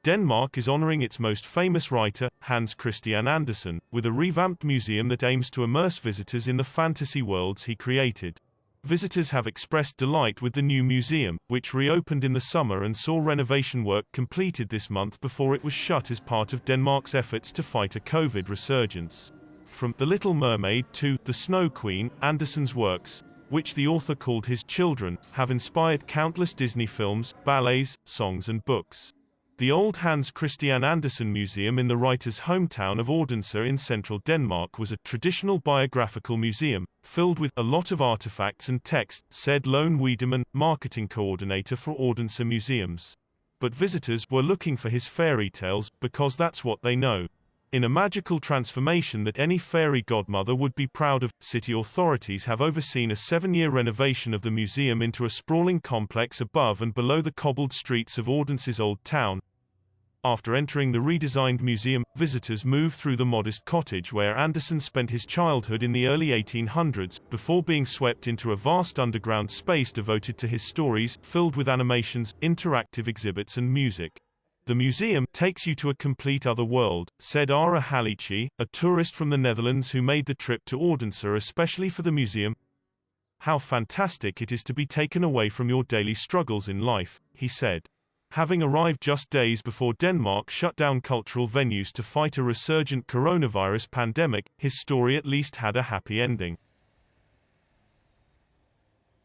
Denmark is honoring its most famous writer, Hans Christian Andersen, with a revamped museum that aims to immerse visitors in the fantasy worlds he created. Visitors have expressed delight with the new museum, which reopened in the summer and saw renovation work completed this month before it was shut as part of Denmark's efforts to fight a COVID resurgence. From The Little Mermaid to The Snow Queen, Andersen's works, which the author called his children, have inspired countless Disney films, ballets, songs and books. The old Hans Christian Andersen Museum in the writer's hometown of Odense in central Denmark was a traditional biographical museum, filled with a lot of artifacts and text, said Lone Wiedemann, marketing coordinator for Odense Museums. But visitors were looking for his fairy tales, because that's what they know. In a magical transformation that any fairy godmother would be proud of, city authorities have overseen a 7-year renovation of the museum into a sprawling complex above and below the cobbled streets of Odense's Old Town. After entering the redesigned museum, visitors move through the modest cottage where Andersen spent his childhood in the early 1800s, before being swept into a vast underground space devoted to his stories, filled with animations, interactive exhibits and music. The museum takes you to a complete other world, said Ara Halici, a tourist from the Netherlands who made the trip to Odense especially for the museum. How fantastic it is to be taken away from your daily struggles in life, he said. Having arrived just days before Denmark shut down cultural venues to fight a resurgent coronavirus pandemic, his story at least had a happy ending.